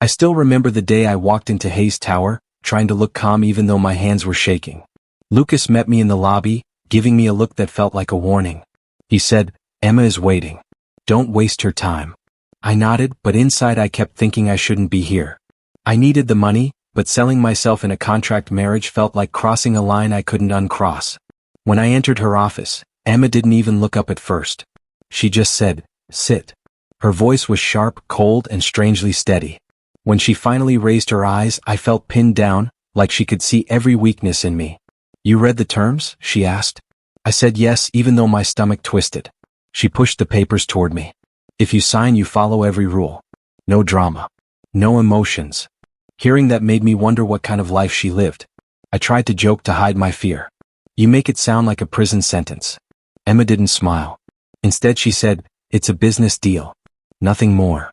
I still remember the day I walked into Hayes Tower, trying to look calm even though my hands were shaking. Lucas met me in the lobby, giving me a look that felt like a warning. He said, "Emma is waiting. Don't waste her time." I nodded, but inside I kept thinking I shouldn't be here. I needed the money, but selling myself in a contract marriage felt like crossing a line I couldn't uncross. When I entered her office, Emma didn't even look up at first. She just said, "Sit." Her voice was sharp, cold, and strangely steady. When she finally raised her eyes, I felt pinned down, like she could see every weakness in me. "You read the terms?" she asked. I said yes, even though my stomach twisted. She pushed the papers toward me. "If you sign, you follow every rule. No drama. No emotions." Hearing that made me wonder what kind of life she lived. I tried to joke to hide my fear. "You make it sound like a prison sentence." Emma didn't smile. Instead she said, "It's a business deal. Nothing more."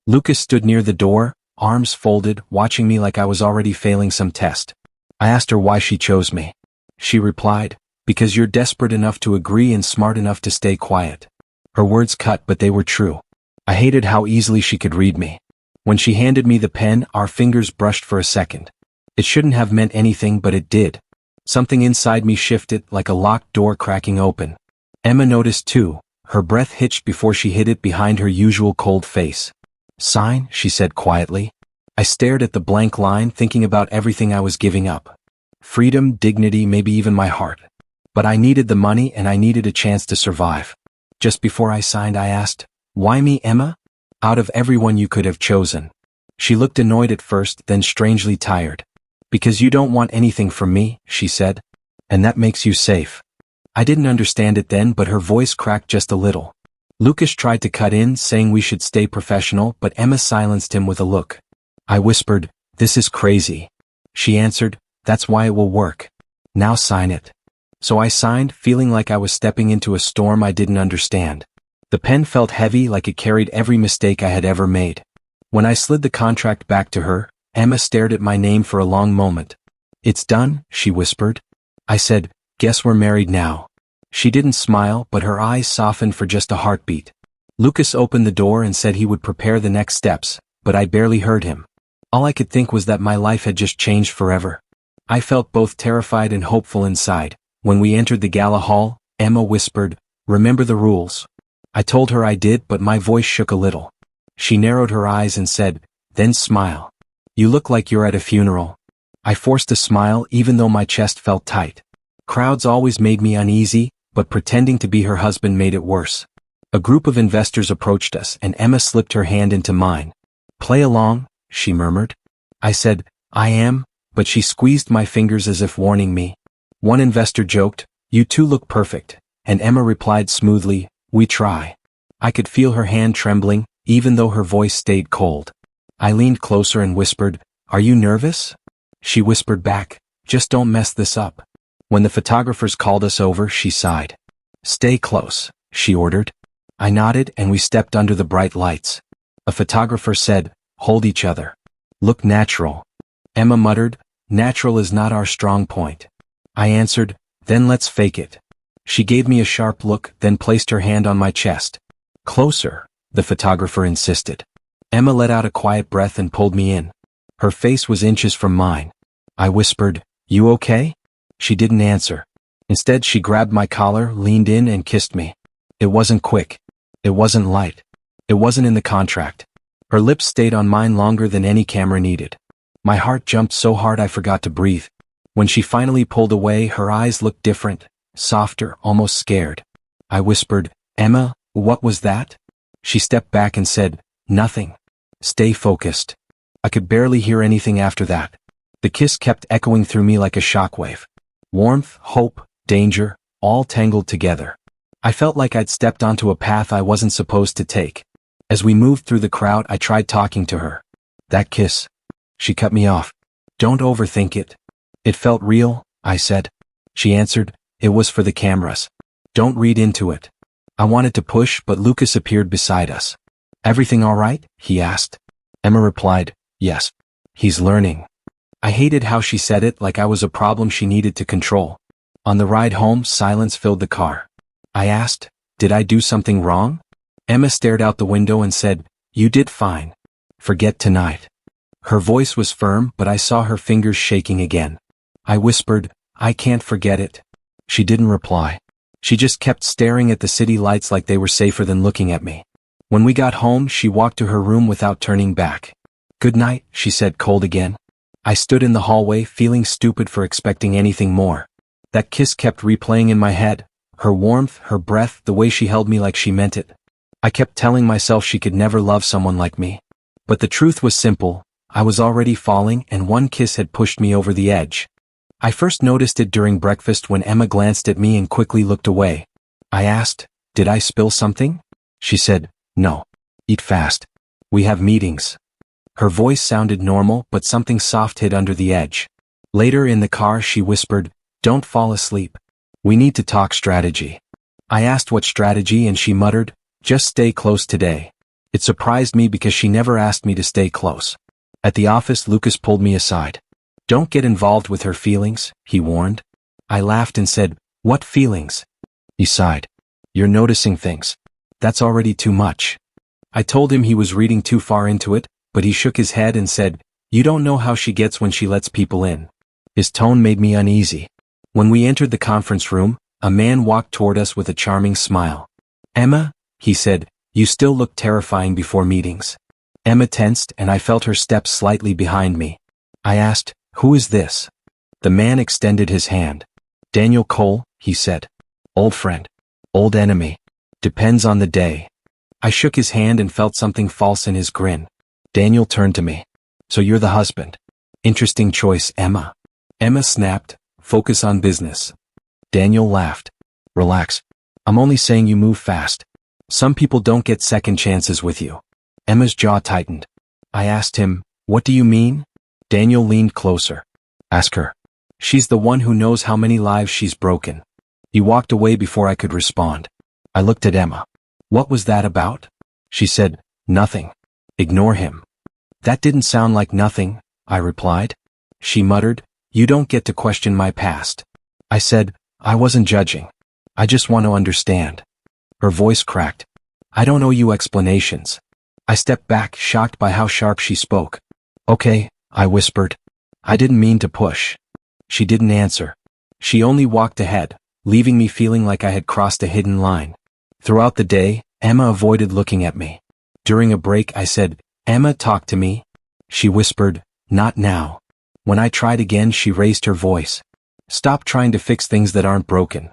Lucas stood near the door, arms folded, watching me like I was already failing some test. I asked her why she chose me. She replied, "Because you're desperate enough to agree and smart enough to stay quiet." Her words cut, but they were true. I hated how easily she could read me. When she handed me the pen, our fingers brushed for a second. It shouldn't have meant anything, but it did. Something inside me shifted, like a locked door cracking open. Emma noticed too. Her breath hitched before she hid it behind her usual cold face. "Sign," she said quietly. I stared at the blank line, thinking about everything I was giving up. Freedom, dignity, maybe even my heart. But I needed the money and I needed a chance to survive. Just before I signed, I asked, "Why me, Emma? Out of everyone you could have chosen." She looked annoyed at first, then strangely tired. "Because you don't want anything from me," she said. "And that makes you safe." I didn't understand it then, but her voice cracked just a little. Lucas tried to cut in, saying we should stay professional, but Emma silenced him with a look. I whispered, "This is crazy." She answered, "That's why it will work. Now sign it." So I signed, feeling like I was stepping into a storm I didn't understand. The pen felt heavy, like it carried every mistake I had ever made. When I slid the contract back to her, Emma stared at my name for a long moment. "It's done," she whispered. I said, "Guess we're married now." She didn't smile, but her eyes softened for just a heartbeat. Lucas opened the door and said he would prepare the next steps, but I barely heard him. All I could think was that my life had just changed forever. I felt both terrified and hopeful inside. When we entered the gala hall, Emma whispered, "Remember the rules." I told her I did, but my voice shook a little. She narrowed her eyes and said, "Then smile. You look like you're at a funeral." I forced a smile even though my chest felt tight. Crowds always made me uneasy, but pretending to be her husband made it worse. A group of investors approached us and Emma slipped her hand into mine. "Play along," she murmured. I said, "I am," but she squeezed my fingers as if warning me. One investor joked, "You two look perfect," and Emma replied smoothly, "We try." I could feel her hand trembling, even though her voice stayed cold. I leaned closer and whispered, "Are you nervous?" She whispered back, "Just don't mess this up." When the photographers called us over, she sighed. "Stay close," she ordered. I nodded and we stepped under the bright lights. A photographer said, "Hold each other. Look natural." Emma muttered, "Natural is not our strong point." I answered, "Then let's fake it." She gave me a sharp look, then placed her hand on my chest. "Closer," the photographer insisted. Emma let out a quiet breath and pulled me in. Her face was inches from mine. I whispered, "You okay?" She didn't answer. Instead, she grabbed my collar, leaned in, and kissed me. It wasn't quick. It wasn't light. It wasn't in the contract. Her lips stayed on mine longer than any camera needed. My heart jumped so hard I forgot to breathe. When she finally pulled away, her eyes looked different, softer, almost scared. I whispered, "Emma, what was that?" She stepped back and said, "Nothing. Stay focused." I could barely hear anything after that. The kiss kept echoing through me like a shockwave. Warmth, hope, danger, all tangled together. I felt like I'd stepped onto a path I wasn't supposed to take. As we moved through the crowd, I tried talking to her. "That kiss." She cut me off. "Don't overthink it." "It felt real," I said. She answered, "It was for the cameras. Don't read into it." I wanted to push, but Lucas appeared beside us. "Everything all right?" he asked. Emma replied, "Yes. He's learning." I hated how she said it, like I was a problem she needed to control. On the ride home, silence filled the car. I asked, "Did I do something wrong?" Emma stared out the window and said, "You did fine. Forget tonight." Her voice was firm, but I saw her fingers shaking again. I whispered, "I can't forget it." She didn't reply. She just kept staring at the city lights like they were safer than looking at me. When we got home, she walked to her room without turning back. "Good night," she said, cold again. I stood in the hallway, feeling stupid for expecting anything more. That kiss kept replaying in my head. Her warmth, her breath, the way she held me like she meant it. I kept telling myself she could never love someone like me. But the truth was simple. I was already falling, and one kiss had pushed me over the edge. I first noticed it during breakfast when Emma glanced at me and quickly looked away. I asked, "Did I spill something?" She said, "No. Eat fast. We have meetings." Her voice sounded normal, but something soft hid under the edge. Later in the car, she whispered, "Don't fall asleep. We need to talk strategy." I asked what strategy, and she muttered, "Just stay close today." It surprised me because she never asked me to stay close. At the office, Lucas pulled me aside. "Don't get involved with her feelings," he warned. I laughed and said, "What feelings?" He sighed. "You're noticing things. That's already too much." I told him he was reading too far into it, but he shook his head and said, "You don't know how she gets when she lets people in." His tone made me uneasy. When we entered the conference room, a man walked toward us with a charming smile. "Emma," he said, "you still look terrifying before meetings." Emma tensed, and I felt her steps slightly behind me. I asked, "Who is this?" The man extended his hand. "Daniel Cole," he said. "Old friend. Old enemy. Depends on the day." I shook his hand and felt something false in his grin. Daniel turned to me. "So you're the husband. Interesting choice, Emma." Emma snapped, "Focus on business." Daniel laughed. "Relax. I'm only saying you move fast. Some people don't get second chances with you." Emma's jaw tightened. I asked him, "What do you mean?" Daniel leaned closer. "Ask her. She's the one who knows how many lives she's broken." He walked away before I could respond. I looked at Emma. "What was that about?" She said, "Nothing. Ignore him." "That didn't sound like nothing," I replied. She muttered, "You don't get to question my past." I said, "I wasn't judging. I just want to understand." Her voice cracked. "I don't owe you explanations." I stepped back, shocked by how sharp she spoke. "Okay," I whispered. "I didn't mean to push." She didn't answer. She only walked ahead, leaving me feeling like I had crossed a hidden line. Throughout the day, Emma avoided looking at me. During a break, I said, "Emma, talk to me." She whispered, "Not now." When I tried again, she raised her voice. "Stop trying to fix things that aren't broken."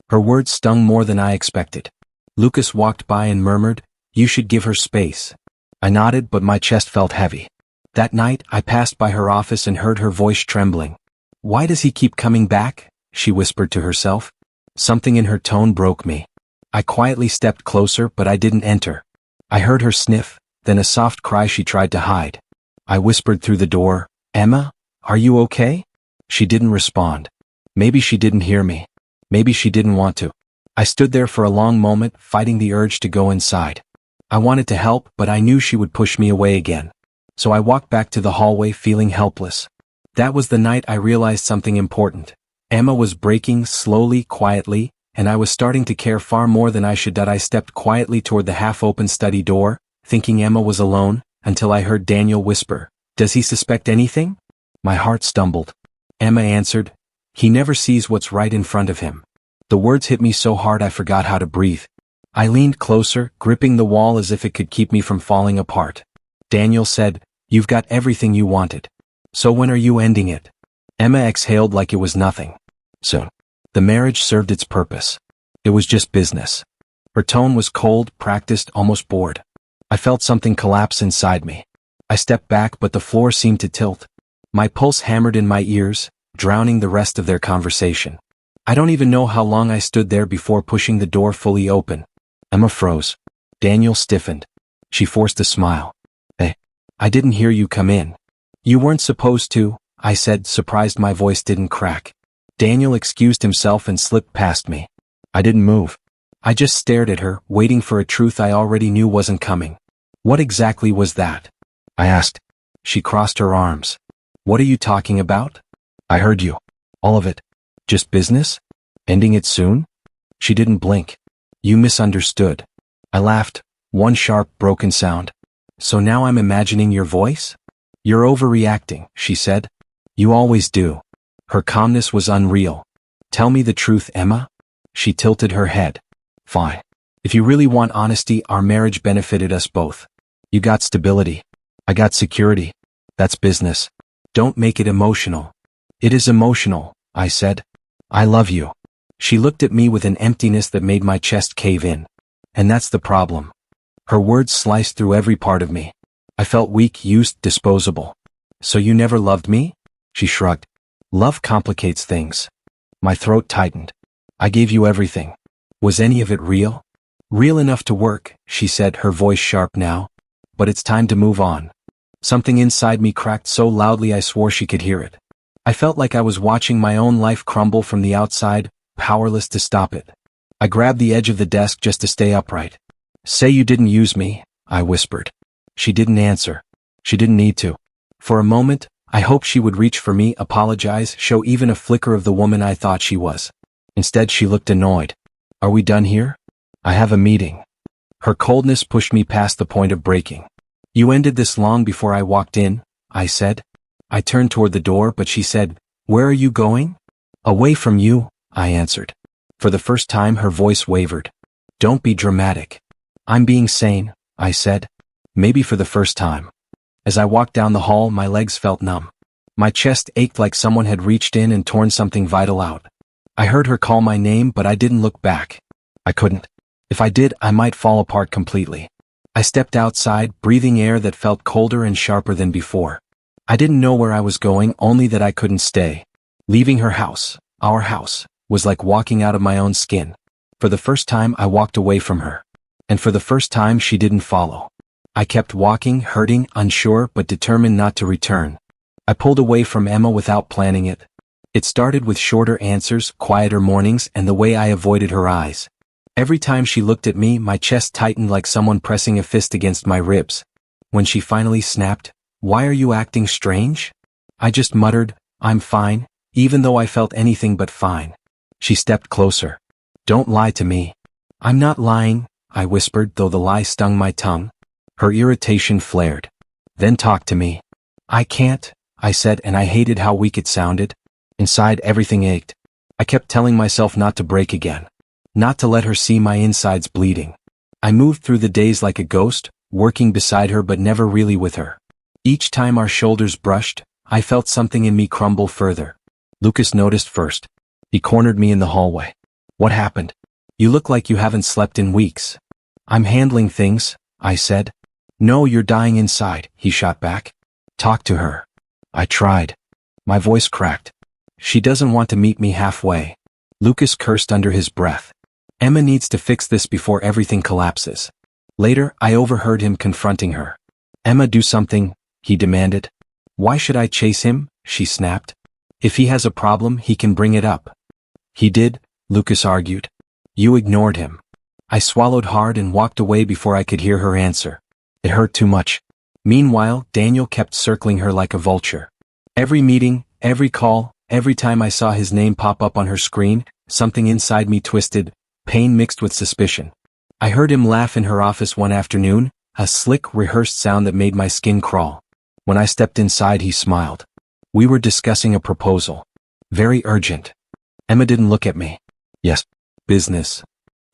Her words stung more than I expected. Lucas walked by and murmured, "You should give her space." I nodded, but my chest felt heavy. That night, I passed by her office and heard her voice trembling. "Why does he keep coming back?" she whispered to herself. Something in her tone broke me. I quietly stepped closer, but I didn't enter. I heard her sniff, then a soft cry she tried to hide. I whispered through the door, "Emma, are you okay?" She didn't respond. Maybe she didn't hear me. Maybe she didn't want to. I stood there for a long moment, fighting the urge to go inside. I wanted to help, but I knew she would push me away again. So I walked back to the hallway feeling helpless. That was the night I realized something important. Emma was breaking slowly, quietly, and I was starting to care far more than I should. I stepped quietly toward the half-open study door, thinking Emma was alone, until I heard Daniel whisper, "Does he suspect anything?" My heart stumbled. Emma answered, "He never sees what's right in front of him." The words hit me so hard I forgot how to breathe. I leaned closer, gripping the wall as if it could keep me from falling apart. Daniel said, "You've got everything you wanted. So when are you ending it?" Emma exhaled like it was nothing. "Soon." The marriage served its purpose. It was just business. Her tone was cold, practiced, almost bored. I felt something collapse inside me. I stepped back, but the floor seemed to tilt. My pulse hammered in my ears, drowning the rest of their conversation. I don't even know how long I stood there before pushing the door fully open. Emma froze. Daniel stiffened. She forced a smile. "Hey, I didn't hear you come in." "You weren't supposed to," I said, surprised my voice didn't crack. Daniel excused himself and slipped past me. I didn't move. I just stared at her, waiting for a truth I already knew wasn't coming. "What exactly was that?" I asked. She crossed her arms. "What are you talking about?" "I heard you. All of it. Just business? Ending it soon?" She didn't blink. "You misunderstood." I laughed, one sharp, broken sound. "So now I'm imagining your voice?" You're overreacting, she said. You always do. Her calmness was unreal. Tell me the truth, Emma? She tilted her head. Fine. If you really want honesty, our marriage benefited us both. You got stability. I got security. That's business. Don't make it emotional. It is emotional, I said. I love you. She looked at me with an emptiness that made my chest cave in. And that's the problem. Her words sliced through every part of me. I felt weak, used, disposable. So you never loved me? She shrugged. Love complicates things. My throat tightened. I gave you everything. Was any of it real? Real enough to work, she said, her voice sharp now. But it's time to move on. Something inside me cracked so loudly I swore she could hear it. I felt like I was watching my own life crumble from the outside, powerless to stop it. I grabbed the edge of the desk just to stay upright. Say you didn't use me, I whispered. She didn't answer. She didn't need to. For a moment, I hoped she would reach for me, apologize, show even a flicker of the woman I thought she was. Instead, she looked annoyed. Are we done here? I have a meeting. Her coldness pushed me past the point of breaking. You ended this long before I walked in, I said. I turned toward the door, but she said, Where are you going? Away from you, I answered. For the first time, her voice wavered. Don't be dramatic. I'm being sane, I said. Maybe for the first time. As I walked down the hall, my legs felt numb. My chest ached like someone had reached in and torn something vital out. I heard her call my name, but I didn't look back. I couldn't. If I did, I might fall apart completely. I stepped outside, breathing air that felt colder and sharper than before. I didn't know where I was going, only that I couldn't stay. Leaving her house, our house, was like walking out of my own skin. For the first time, I walked away from her. And for the first time, she didn't follow. I kept walking, hurting, unsure, but determined not to return. I pulled away from Emma without planning it. It started with shorter answers, quieter mornings, and the way I avoided her eyes. Every time she looked at me, my chest tightened like someone pressing a fist against my ribs. When she finally snapped, Why are you acting strange? I just muttered, I'm fine, even though I felt anything but fine. She stepped closer. Don't lie to me. I'm not lying, I whispered, though the lie stung my tongue. Her irritation flared. Then talk to me. I can't, I said, and I hated how weak it sounded. Inside, everything ached. I kept telling myself not to break again. Not to let her see my insides bleeding. I moved through the days like a ghost, working beside her but never really with her. Each time our shoulders brushed, I felt something in me crumble further. Lucas noticed first. He cornered me in the hallway. What happened? You look like you haven't slept in weeks. I'm handling things, I said. No, you're dying inside, he shot back. Talk to her. I tried. My voice cracked. She doesn't want to meet me halfway. Lucas cursed under his breath. Emma needs to fix this before everything collapses. Later, I overheard him confronting her. Emma, do something, he demanded. Why should I chase him? She snapped. If he has a problem, he can bring it up. He did, Lucas argued. You ignored him. I swallowed hard and walked away before I could hear her answer. It hurt too much. Meanwhile, Daniel kept circling her like a vulture. Every meeting, every call, every time I saw his name pop up on her screen, something inside me twisted, pain mixed with suspicion. I heard him laugh in her office one afternoon, a slick, rehearsed sound that made my skin crawl. When I stepped inside, he smiled. We were discussing a proposal. Very urgent. Emma didn't look at me. Yes. Business.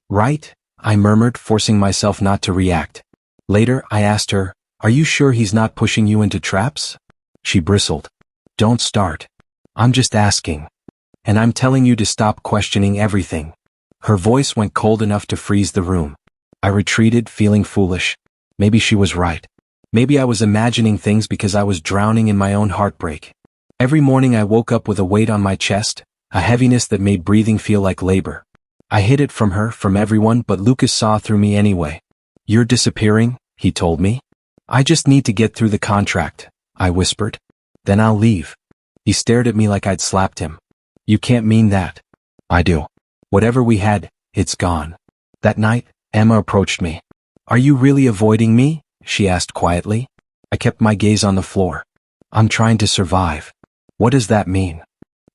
Right? I murmured, forcing myself not to react. Later, I asked her, Are you sure he's not pushing you into traps? She bristled. Don't start. I'm just asking. And I'm telling you to stop questioning everything. Her voice went cold enough to freeze the room. I retreated, feeling foolish. Maybe she was right. Maybe I was imagining things because I was drowning in my own heartbreak. Every morning I woke up with a weight on my chest, a heaviness that made breathing feel like labor. I hid it from her, from everyone, but Lucas saw through me anyway. You're disappearing, he told me. I just need to get through the contract, I whispered. Then I'll leave. He stared at me like I'd slapped him. You can't mean that. I do. Whatever we had, it's gone. That night, Emma approached me. Are you really avoiding me? She asked quietly. I kept my gaze on the floor. I'm trying to survive. What does that mean?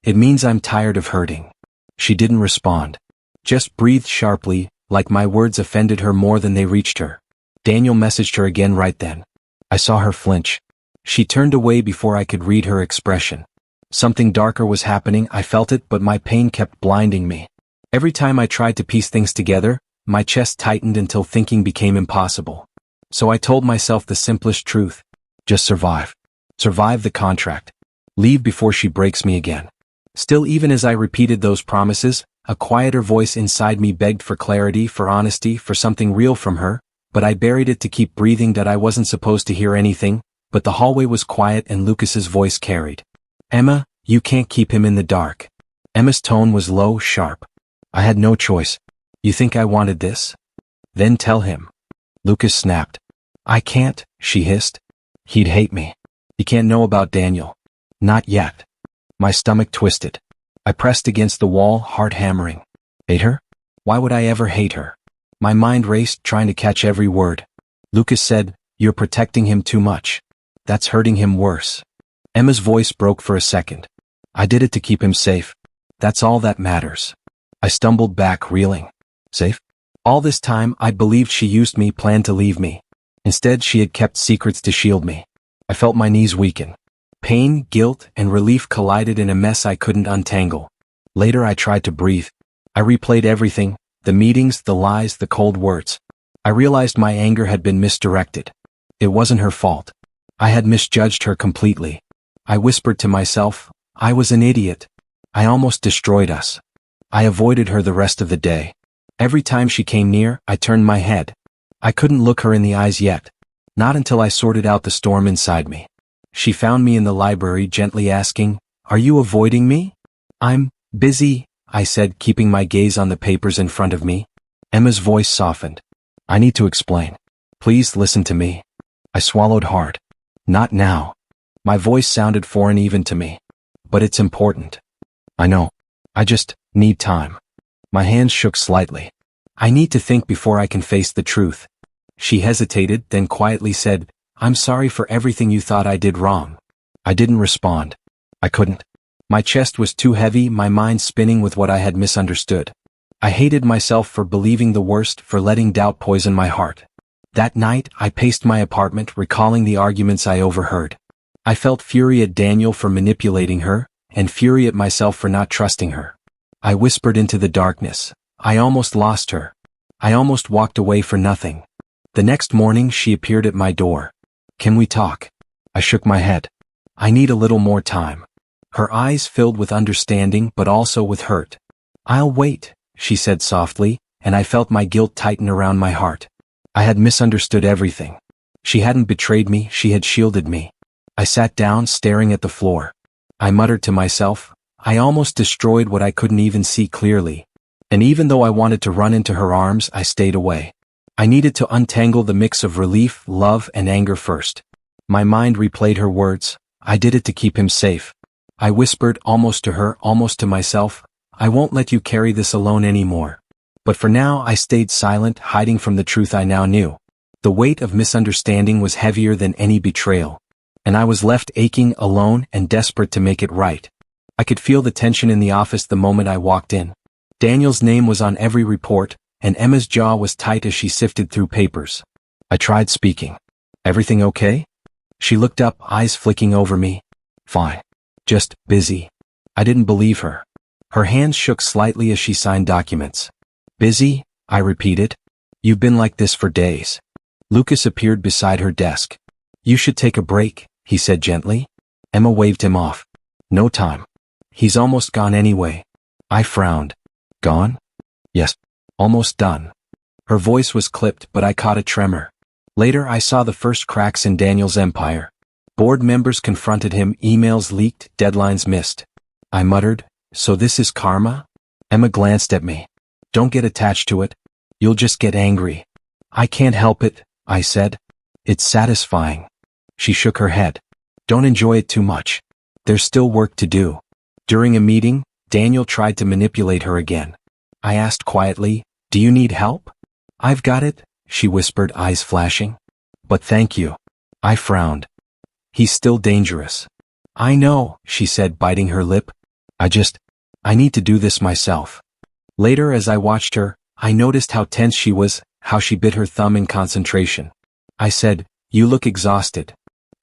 It means I'm tired of hurting. She didn't respond. Just breathed sharply, like my words offended her more than they reached her. Daniel messaged her again right then. I saw her flinch. She turned away before I could read her expression. Something darker was happening, I felt it, but my pain kept blinding me. Every time I tried to piece things together, my chest tightened until thinking became impossible. So I told myself the simplest truth. Just survive. Survive the contract. Leave before she breaks me again. Still, even as I repeated those promises, a quieter voice inside me begged for clarity, for honesty, for something real from her, but I buried it to keep breathing that I wasn't supposed to hear anything, but the hallway was quiet and Lucas's voice carried. Emma, you can't keep him in the dark. Emma's tone was low, sharp. I had no choice. You think I wanted this? Then tell him. Lucas snapped. I can't, she hissed. He'd hate me. He can't know about Daniel. Not yet. My stomach twisted. I pressed against the wall, heart hammering. Hate her? Why would I ever hate her? My mind raced, trying to catch every word. Lucas said, you're protecting him too much. That's hurting him worse. Emma's voice broke for a second. I did it to keep him safe. That's all that matters. I stumbled back, reeling. Safe? All this time, I believed she used me, planned to leave me. Instead, she had kept secrets to shield me. I felt my knees weaken. Pain, guilt, and relief collided in a mess I couldn't untangle. Later I tried to breathe. I replayed everything, the meetings, the lies, the cold words. I realized my anger had been misdirected. It wasn't her fault. I had misjudged her completely. I whispered to myself, I was an idiot. I almost destroyed us. I avoided her the rest of the day. Every time she came near, I turned my head. I couldn't look her in the eyes yet. Not until I sorted out the storm inside me. She found me in the library, gently asking, Are you avoiding me? I'm busy, I said, keeping my gaze on the papers in front of me. Emma's voice softened. I need to explain. Please listen to me. I swallowed hard. Not now. My voice sounded foreign even to me. But it's important. I know. I just need time. My hands shook slightly. I need to think before I can face the truth. She hesitated, then quietly said, I'm sorry for everything you thought I did wrong. I didn't respond. I couldn't. My chest was too heavy, my mind spinning with what I had misunderstood. I hated myself for believing the worst, for letting doubt poison my heart. That night, I paced my apartment, recalling the arguments I overheard. I felt fury at Daniel for manipulating her, and fury at myself for not trusting her. I whispered into the darkness. I almost lost her. I almost walked away for nothing. The next morning, she appeared at my door. Can we talk? I shook my head. I need a little more time. Her eyes filled with understanding but also with hurt. I'll wait, she said softly, and I felt my guilt tighten around my heart. I had misunderstood everything. She hadn't betrayed me, she had shielded me. I sat down, staring at the floor. I muttered to myself, I almost destroyed what I couldn't even see clearly. And even though I wanted to run into her arms, I stayed away. I needed to untangle the mix of relief, love, and anger first. My mind replayed her words. I did it to keep him safe. I whispered, almost to her, almost to myself, I won't let you carry this alone anymore. But for now, I stayed silent, hiding from the truth I now knew. The weight of misunderstanding was heavier than any betrayal. And I was left aching, alone, and desperate to make it right. I could feel the tension in the office the moment I walked in. Daniel's name was on every report, and Emma's jaw was tight as she sifted through papers. I tried speaking. Everything okay? She looked up, eyes flicking over me. Fine. Just busy. I didn't believe her. Her hands shook slightly as she signed documents. Busy? I repeated. You've been like this for days. Lucas appeared beside her desk. You should take a break, he said gently. Emma waved him off. No time. He's almost gone anyway. I frowned. Gone? Yes. Almost done. Her voice was clipped, but I caught a tremor. Later I saw the first cracks in Daniel's empire. Board members confronted him, emails leaked, deadlines missed. I muttered, so this is karma? Emma glanced at me. Don't get attached to it. You'll just get angry. I can't help it, I said. It's satisfying. She shook her head. Don't enjoy it too much. There's still work to do. During a meeting, Daniel tried to manipulate her again. I asked quietly, do you need help? I've got it, she whispered, eyes flashing. But thank you. I frowned. He's still dangerous. I know, she said, biting her lip. I need to do this myself. Later, as I watched her, I noticed how tense she was, how she bit her thumb in concentration. I said, you look exhausted.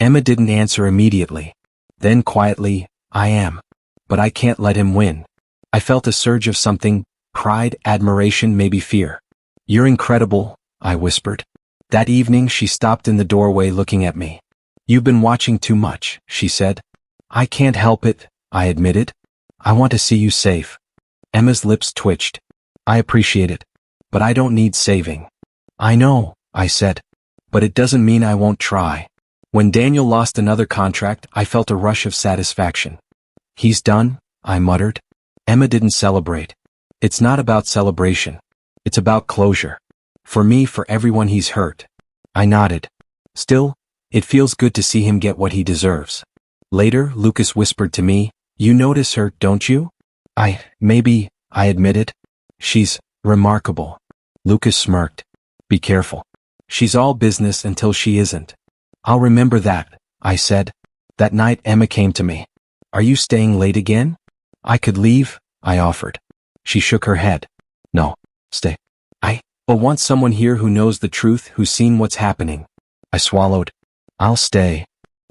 Emma didn't answer immediately. Then quietly, I am. But I can't let him win. I felt a surge of something, pride, admiration, maybe fear. You're incredible, I whispered. That evening she stopped in the doorway looking at me. You've been watching too much, she said. I can't help it, I admitted. I want to see you safe. Emma's lips twitched. I appreciate it. But I don't need saving. I know, I said. But it doesn't mean I won't try. When Daniel lost another contract, I felt a rush of satisfaction. He's done, I muttered. Emma didn't celebrate. It's not about celebration. It's about closure. For me, for everyone he's hurt. I nodded. Still, it feels good to see him get what he deserves. Later, Lucas whispered to me, You notice her, don't you? Maybe, I admitted. She's remarkable. Lucas smirked. Be careful. She's all business until she isn't. I'll remember that, I said. That night Emma came to me. Are you staying late again? I could leave, I offered. She shook her head. No, stay. I want someone here who knows the truth, who's seen what's happening. I swallowed. I'll stay.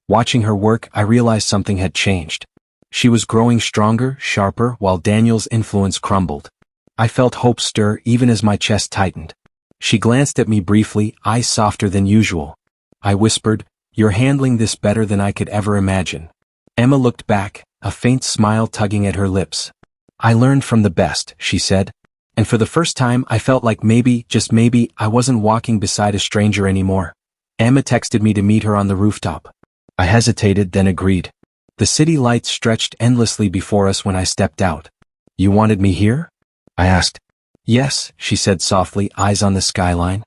Watching her work, I realized something had changed. She was growing stronger, sharper, while Daniel's influence crumbled. I felt hope stir even as my chest tightened. She glanced at me briefly, eyes softer than usual. I whispered, You're handling this better than I could ever imagine. Emma looked back, a faint smile tugging at her lips. I learned from the best, she said. And for the first time I felt like maybe, just maybe, I wasn't walking beside a stranger anymore. Emma texted me to meet her on the rooftop. I hesitated, then agreed. The city lights stretched endlessly before us when I stepped out. You wanted me here? I asked. Yes, she said softly, eyes on the skyline.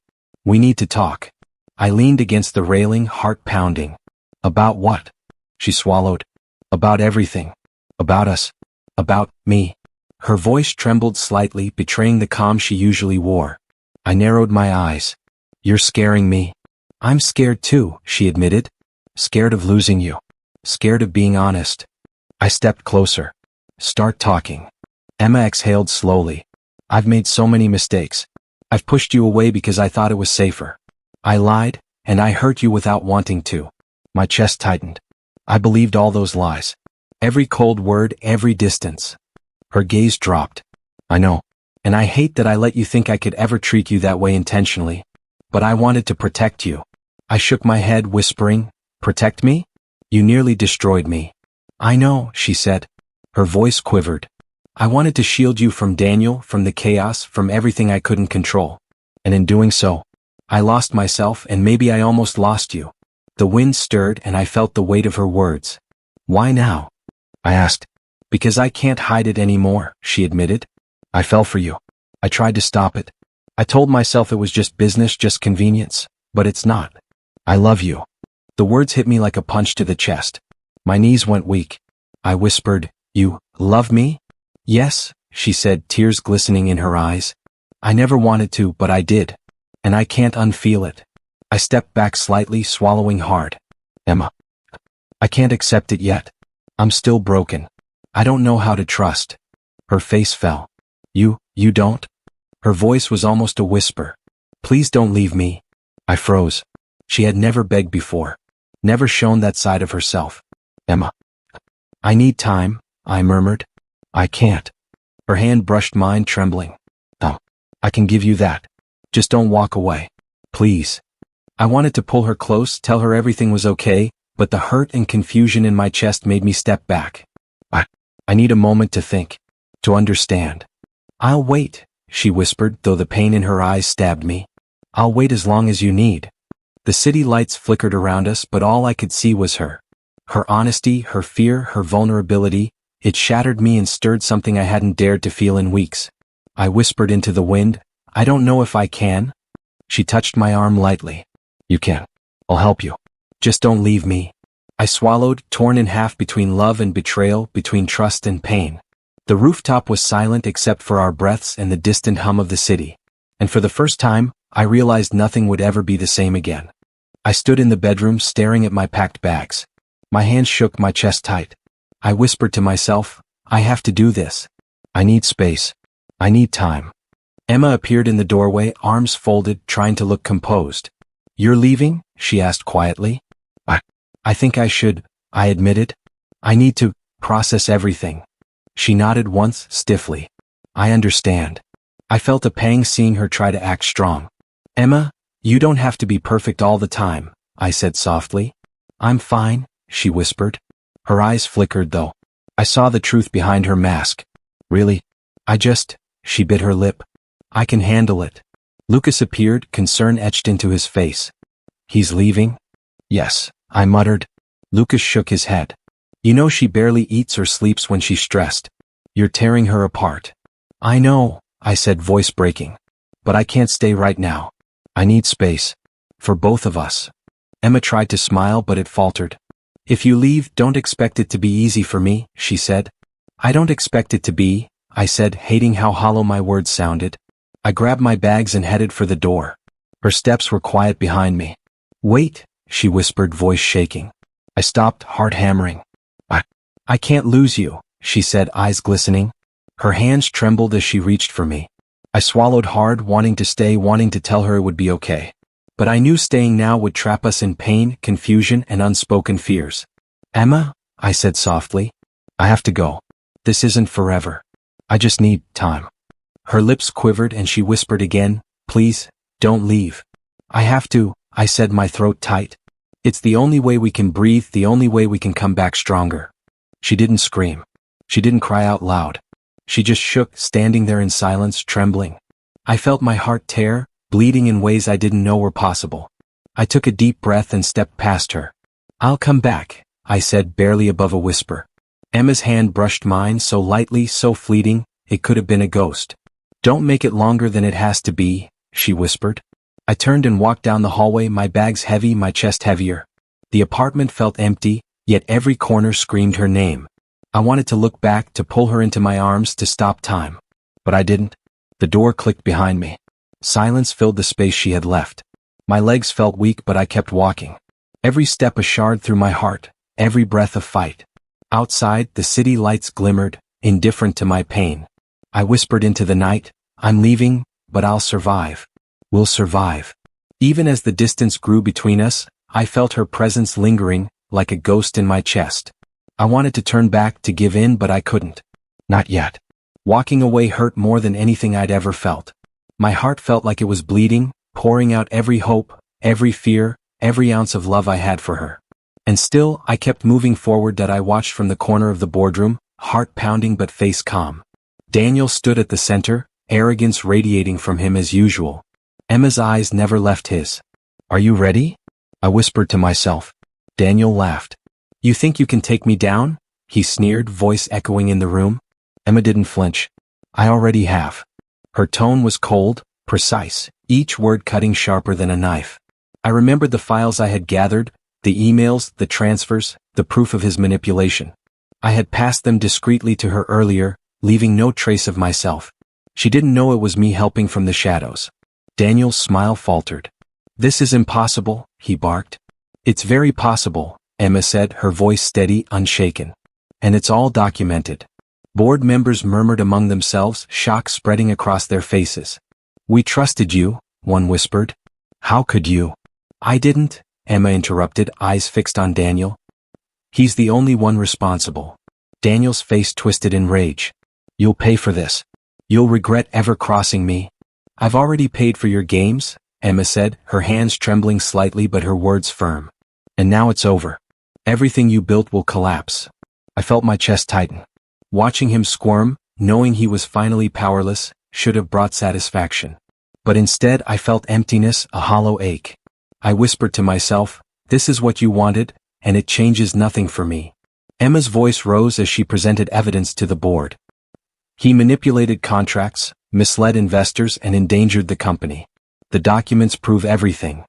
We need to talk. I leaned against the railing, heart pounding. About what? She swallowed. About everything. About us. About me. Her voice trembled slightly, betraying the calm she usually wore. I narrowed my eyes. You're scaring me. I'm scared too, she admitted. Scared of losing you. Scared of being honest. I stepped closer. Start talking. Emma exhaled slowly. I've made so many mistakes. I've pushed you away because I thought it was safer. I lied, and I hurt you without wanting to. My chest tightened. I believed all those lies. Every cold word, every distance. Her gaze dropped. I know. And I hate that I let you think I could ever treat you that way intentionally. But I wanted to protect you. I shook my head, whispering, Protect me? You nearly destroyed me. I know, she said. Her voice quivered. I wanted to shield you from Daniel, from the chaos, from everything I couldn't control. And in doing so, I lost myself, and maybe I almost lost you. The wind stirred and I felt the weight of her words. Why now? I asked. Because I can't hide it anymore, she admitted. I fell for you. I tried to stop it. I told myself it was just business, just convenience. But it's not. I love you. The words hit me like a punch to the chest. My knees went weak. I whispered, You love me? Yes, she said, tears glistening in her eyes. I never wanted to, but I did. And I can't unfeel it. I stepped back slightly, swallowing hard. Emma. I can't accept it yet. I'm still broken. I don't know how to trust. Her face fell. You don't? Her voice was almost a whisper. Please don't leave me. I froze. She had never begged before. Never shown that side of herself. Emma. I need time, I murmured. I can't. Her hand brushed mine, trembling. Oh, I can give you that. Just don't walk away. Please. I wanted to pull her close, tell her everything was okay, but the hurt and confusion in my chest made me step back. I need a moment to think. To understand. I'll wait, she whispered, though the pain in her eyes stabbed me. I'll wait as long as you need. The city lights flickered around us, but all I could see was her. Her honesty, her fear, her vulnerability. It shattered me and stirred something I hadn't dared to feel in weeks. I whispered into the wind, I don't know if I can. She touched my arm lightly. You can. I'll help you. Just don't leave me. I swallowed, torn in half between love and betrayal, between trust and pain. The rooftop was silent except for our breaths and the distant hum of the city. And for the first time, I realized nothing would ever be the same again. I stood in the bedroom staring at my packed bags. My hands shook, my chest tight. I whispered to myself, I have to do this. I need space. I need time. Emma appeared in the doorway, arms folded, trying to look composed. You're leaving? She asked quietly. I think I should, I admitted. I need to process everything. She nodded once, stiffly. I understand. I felt a pang seeing her try to act strong. Emma, you don't have to be perfect all the time, I said softly. I'm fine, she whispered. Her eyes flickered though. I saw the truth behind her mask. Really? She bit her lip. I can handle it. Lucas appeared, concern etched into his face. He's leaving? Yes, I muttered. Lucas shook his head. You know she barely eats or sleeps when she's stressed. You're tearing her apart. I know, I said, voice breaking. But I can't stay right now. I need space. For both of us. Emma tried to smile but it faltered. If you leave, don't expect it to be easy for me, she said. I don't expect it to be, I said, hating how hollow my words sounded. I grabbed my bags and headed for the door. Her steps were quiet behind me. Wait, she whispered, voice shaking. I stopped, heart hammering. I can't lose you, she said, eyes glistening. Her hands trembled as she reached for me. I swallowed hard, wanting to stay, wanting to tell her it would be okay. But I knew staying now would trap us in pain, confusion, and unspoken fears. Emma, I said softly, I have to go. This isn't forever. I just need time. Her lips quivered and she whispered again, please, don't leave. I have to, I said, my throat tight. It's the only way we can breathe, the only way we can come back stronger. She didn't scream. She didn't cry out loud. She just shook, standing there in silence, trembling. I felt my heart tear, bleeding in ways I didn't know were possible. I took a deep breath and stepped past her. I'll come back, I said, barely above a whisper. Emma's hand brushed mine so lightly, so fleeting, it could have been a ghost. Don't make it longer than it has to be, she whispered. I turned and walked down the hallway, my bags heavy, my chest heavier. The apartment felt empty, yet every corner screamed her name. I wanted to look back, to pull her into my arms, to stop time. But I didn't. The door clicked behind me. Silence filled the space she had left. My legs felt weak, but I kept walking. Every step a shard through my heart, every breath a fight. Outside, the city lights glimmered, indifferent to my pain. I whispered into the night, I'm leaving, but I'll survive. We'll survive. Even as the distance grew between us, I felt her presence lingering, like a ghost in my chest. I wanted to turn back, to give in, but I couldn't. Not yet. Walking away hurt more than anything I'd ever felt. My heart felt like it was bleeding, pouring out every hope, every fear, every ounce of love I had for her. And still, I kept moving forward. That I watched from the corner of the boardroom, heart pounding but face calm. Daniel stood at the center, arrogance radiating from him as usual. Emma's eyes never left his. Are you ready? I whispered to myself. Daniel laughed. You think you can take me down? He sneered, voice echoing in the room. Emma didn't flinch. I already have. Her tone was cold, precise, each word cutting sharper than a knife. I remembered the files I had gathered, the emails, the transfers, the proof of his manipulation. I had passed them discreetly to her earlier, leaving no trace of myself. She didn't know it was me helping from the shadows. Daniel's smile faltered. This is impossible, he barked. It's very possible, Emma said, her voice steady, unshaken. And it's all documented. Board members murmured among themselves, shock spreading across their faces. We trusted you, one whispered. How could you? I didn't, Emma interrupted, eyes fixed on Daniel. He's the only one responsible. Daniel's face twisted in rage. You'll pay for this. You'll regret ever crossing me. I've already paid for your games, Emma said, her hands trembling slightly but her words firm. And now it's over. Everything you built will collapse. I felt my chest tighten. Watching him squirm, knowing he was finally powerless, should have brought satisfaction. But instead I felt emptiness, a hollow ache. I whispered to myself, this is what you wanted, and it changes nothing for me. Emma's voice rose as she presented evidence to the board. He manipulated contracts, misled investors, and endangered the company. The documents prove everything.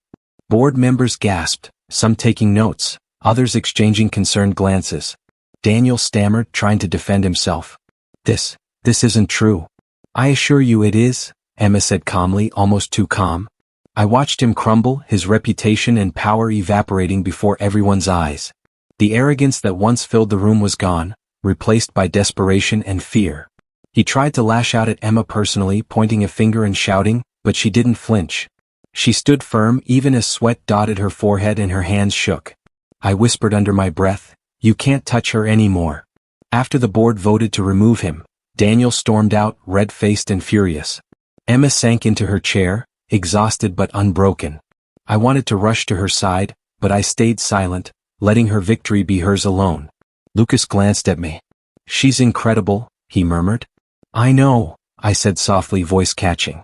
Board members gasped, some taking notes, others exchanging concerned glances. Daniel stammered, trying to defend himself. This isn't true. I assure you it is, Emma said calmly, almost too calm. I watched him crumble, his reputation and power evaporating before everyone's eyes. The arrogance that once filled the room was gone, replaced by desperation and fear. He tried to lash out at Emma personally, pointing a finger and shouting, but she didn't flinch. She stood firm even as sweat dotted her forehead and her hands shook. I whispered under my breath. You can't touch her anymore. After the board voted to remove him, Daniel stormed out, red-faced and furious. Emma sank into her chair, exhausted but unbroken. I wanted to rush to her side, but I stayed silent, letting her victory be hers alone. Lucas glanced at me. She's incredible, he murmured. I know, I said softly, voice catching.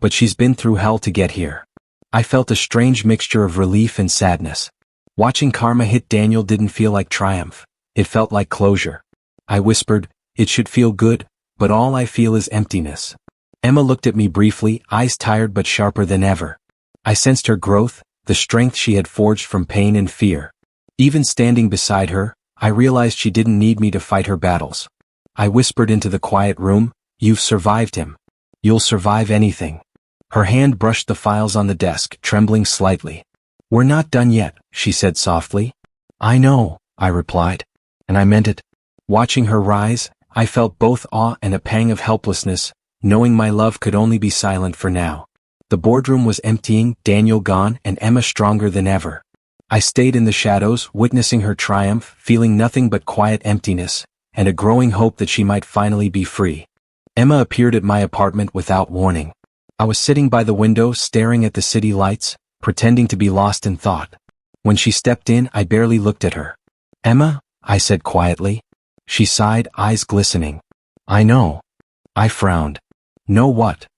But she's been through hell to get here. I felt a strange mixture of relief and sadness. Watching karma hit Daniel didn't feel like triumph. It felt like closure. I whispered, it should feel good, but all I feel is emptiness. Emma looked at me briefly, eyes tired but sharper than ever. I sensed her growth, the strength she had forged from pain and fear. Even standing beside her, I realized she didn't need me to fight her battles. I whispered into the quiet room, you've survived him. You'll survive anything. Her hand brushed the files on the desk, trembling slightly. We're not done yet, she said softly. I know, I replied. And I meant it. Watching her rise, I felt both awe and a pang of helplessness, knowing my love could only be silent for now. The boardroom was emptying, Daniel gone, and Emma stronger than ever. I stayed in the shadows, witnessing her triumph, feeling nothing but quiet emptiness, and a growing hope that she might finally be free. Emma appeared at my apartment without warning. I was sitting by the window, staring at the city lights, pretending to be lost in thought. When she stepped in, I barely looked at her. Emma, I said quietly. She sighed, eyes glistening. I know. I frowned. Know what?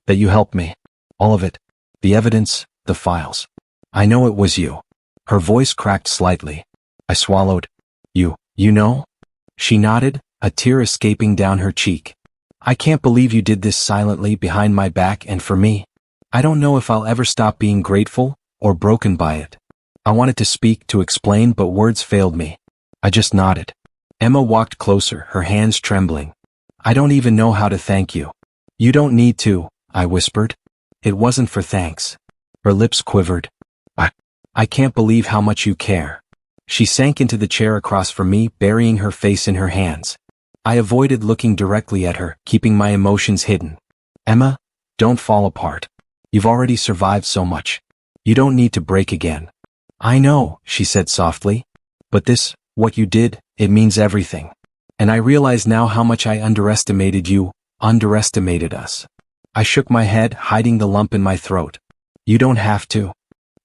That you helped me. All of it. The evidence, the files. I know it was you. Her voice cracked slightly. I swallowed. You know? She nodded, a tear escaping down her cheek. I can't believe you did this silently behind my back and for me. I don't know if I'll ever stop being grateful or broken by it. I wanted to speak, to explain, but words failed me. I just nodded. Emma walked closer, her hands trembling. I don't even know how to thank you. You don't need to, I whispered. It wasn't for thanks. Her lips quivered. I can't believe how much you care. She sank into the chair across from me, burying her face in her hands. I avoided looking directly at her, keeping my emotions hidden. Emma, don't fall apart. You've already survived so much. You don't need to break again. I know, she said softly. But this, what you did, it means everything. And I realize now how much I underestimated you, underestimated us. I shook my head, hiding the lump in my throat. You don't have to.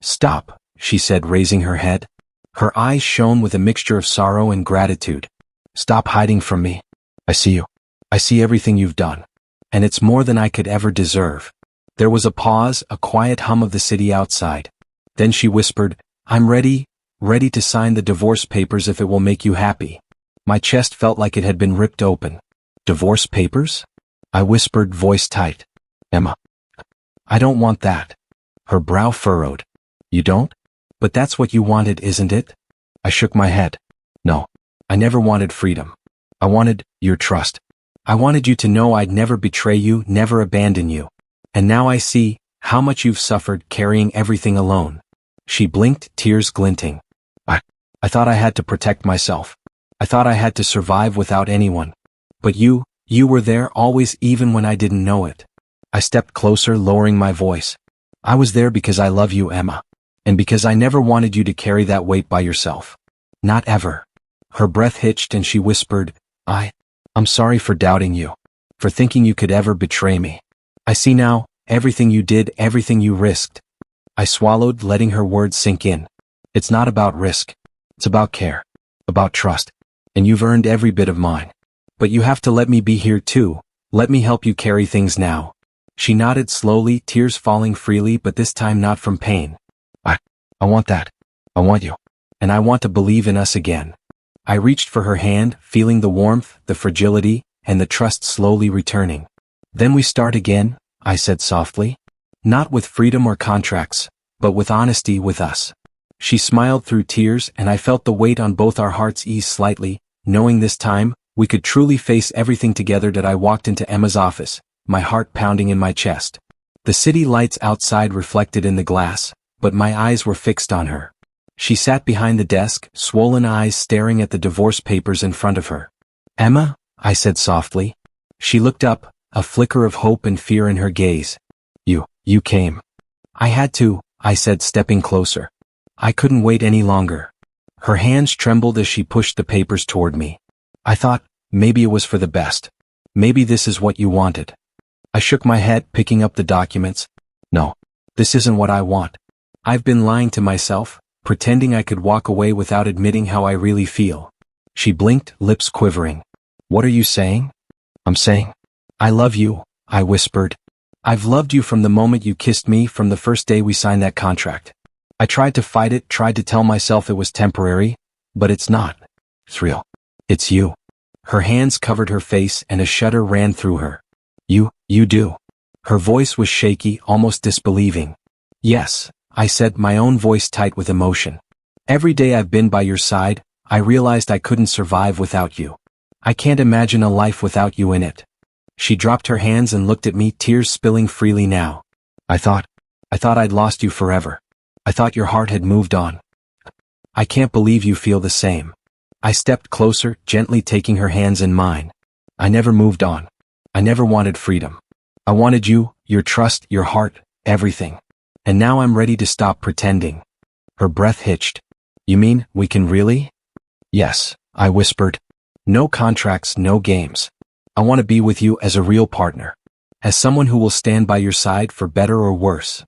Stop, she said, raising her head. Her eyes shone with a mixture of sorrow and gratitude. Stop hiding from me. I see you. I see everything you've done. And it's more than I could ever deserve. There was a pause, a quiet hum of the city outside. Then she whispered, I'm ready to sign the divorce papers if it will make you happy. My chest felt like it had been ripped open. Divorce papers? I whispered, voice tight. Emma. I don't want that. Her brow furrowed. You don't? But that's what you wanted, isn't it? I shook my head. No. I never wanted freedom. I wanted your trust. I wanted you to know I'd never betray you, never abandon you. And now I see how much you've suffered carrying everything alone. She blinked, tears glinting. I thought I had to protect myself. I thought I had to survive without anyone. But you were there always, even when I didn't know it. I stepped closer, lowering my voice. I was there because I love you, Emma. And because I never wanted you to carry that weight by yourself. Not ever. Her breath hitched and she whispered, I'm sorry for doubting you. For thinking you could ever betray me. I see now, everything you did, everything you risked. I swallowed, letting her words sink in. It's not about risk. It's about care. About trust. And you've earned every bit of mine. But you have to let me be here too. Let me help you carry things now. She nodded slowly, tears falling freely, but this time not from pain. I want that. I want you. And I want to believe in us again. I reached for her hand, feeling the warmth, the fragility, and the trust slowly returning. Then we start again, I said softly. Not with freedom or contracts, but with honesty with us. She smiled through tears, and I felt the weight on both our hearts ease slightly, knowing this time, we could truly face everything together. That I walked into Emma's office, my heart pounding in my chest. The city lights outside reflected in the glass, but my eyes were fixed on her. She sat behind the desk, swollen eyes staring at the divorce papers in front of her. Emma, I said softly. She looked up, a flicker of hope and fear in her gaze. You came. I had to, I said, stepping closer. I couldn't wait any longer. Her hands trembled as she pushed the papers toward me. I thought, maybe it was for the best. Maybe this is what you wanted. I shook my head, picking up the documents. No, this isn't what I want. I've been lying to myself, pretending I could walk away without admitting how I really feel. She blinked, lips quivering. What are you saying? I'm saying, I love you, I whispered. I've loved you from the moment you kissed me, from the first day we signed that contract. I tried to fight it, tried to tell myself it was temporary, but it's not. It's real. It's you. Her hands covered her face and a shudder ran through her. You do. Her voice was shaky, almost disbelieving. Yes, I said, my own voice tight with emotion. Every day I've been by your side, I realized I couldn't survive without you. I can't imagine a life without you in it. She dropped her hands and looked at me, tears spilling freely now. I thought I'd lost you forever. I thought your heart had moved on. I can't believe you feel the same. I stepped closer, gently taking her hands in mine. I never moved on. I never wanted freedom. I wanted you, your trust, your heart, everything. And now I'm ready to stop pretending. Her breath hitched. You mean, we can really? Yes, I whispered. No contracts, no games. I want to be with you as a real partner. As someone who will stand by your side for better or worse.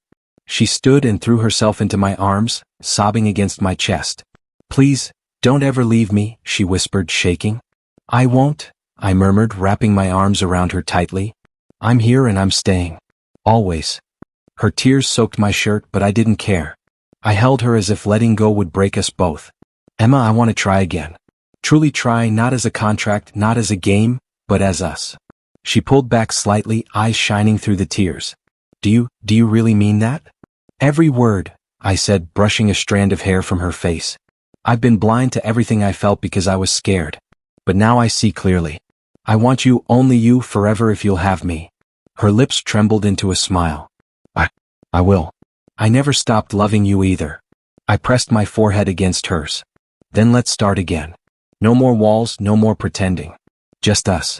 She stood and threw herself into my arms, sobbing against my chest. Please, don't ever leave me, she whispered, shaking. I won't, I murmured, wrapping my arms around her tightly. I'm here and I'm staying. Always. Her tears soaked my shirt, but I didn't care. I held her as if letting go would break us both. Emma, I want to try again. Truly try, not as a contract, not as a game, but as us. She pulled back slightly, eyes shining through the tears. Do you really mean that? Every word, I said, brushing a strand of hair from her face. I've been blind to everything I felt because I was scared. But now I see clearly. I want you, only you, forever if you'll have me. Her lips trembled into a smile. I will. I never stopped loving you either. I pressed my forehead against hers. Then let's start again. No more walls, no more pretending. Just us.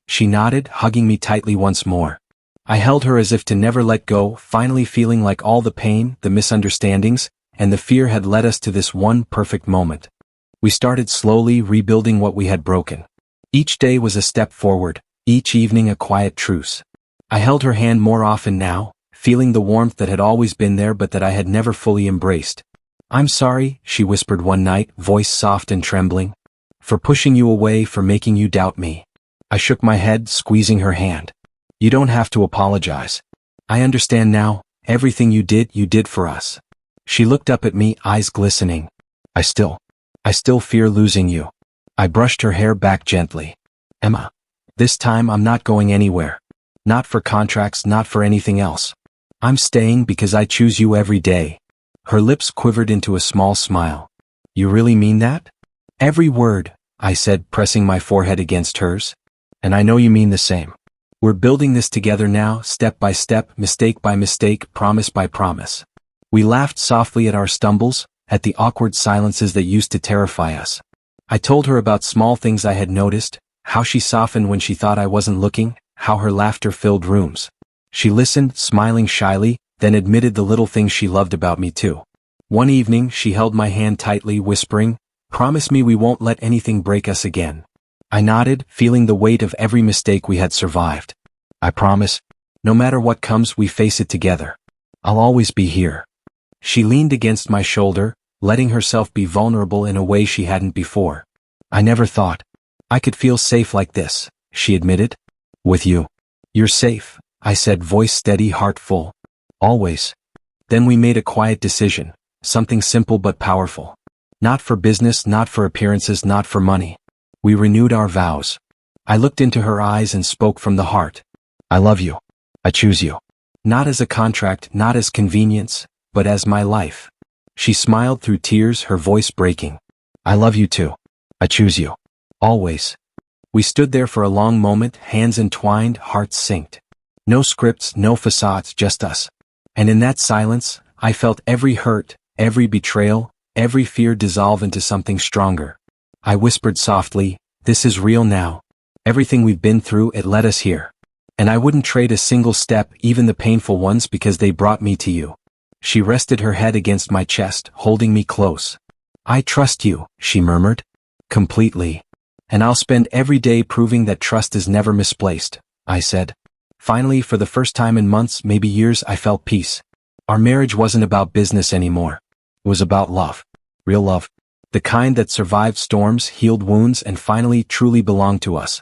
She nodded, hugging me tightly once more. I held her as if to never let go, finally feeling like all the pain, the misunderstandings, and the fear had led us to this one perfect moment. We started slowly, rebuilding what we had broken. Each day was a step forward, each evening a quiet truce. I held her hand more often now, feeling the warmth that had always been there but that I had never fully embraced. I'm sorry, she whispered one night, voice soft and trembling. For pushing you away, for making you doubt me. I shook my head, squeezing her hand. You don't have to apologize. I understand now, everything you did for us. She looked up at me, eyes glistening. I still fear losing you. I brushed her hair back gently. Emma, this time I'm not going anywhere. Not for contracts, not for anything else. I'm staying because I choose you every day. Her lips quivered into a small smile. You really mean that? Every word, I said, pressing my forehead against hers. And I know you mean the same. We're building this together now, step by step, mistake by mistake, promise by promise. We laughed softly at our stumbles, at the awkward silences that used to terrify us. I told her about small things I had noticed, how she softened when she thought I wasn't looking, how her laughter filled rooms. She listened, smiling shyly, then admitted the little things she loved about me too. One evening, she held my hand tightly, whispering, "Promise me we won't let anything break us again." I nodded, feeling the weight of every mistake we had survived. I promise. No matter what comes, we face it together. I'll always be here. She leaned against my shoulder, letting herself be vulnerable in a way she hadn't before. I never thought I could feel safe like this, she admitted. With you. You're safe, I said, voice steady, heart full. Always. Then we made a quiet decision, something simple but powerful. Not for business, not for appearances, not for money. We renewed our vows. I looked into her eyes and spoke from the heart. I love you. I choose you. Not as a contract, not as convenience, but as my life. She smiled through tears, her voice breaking. I love you too. I choose you. Always. We stood there for a long moment, hands entwined, hearts synced. No scripts, no facades, just us. And in that silence, I felt every hurt, every betrayal, every fear dissolve into something stronger. I whispered softly, "This is real now. Everything we've been through, it led us here. And I wouldn't trade a single step, even the painful ones, because they brought me to you." She rested her head against my chest, holding me close. I trust you, she murmured. Completely. And I'll spend every day proving that trust is never misplaced, I said. Finally, for the first time in months, maybe years, I felt peace. Our marriage wasn't about business anymore. It was about love. Real love. The kind that survived storms, healed wounds, and finally truly belonged to us.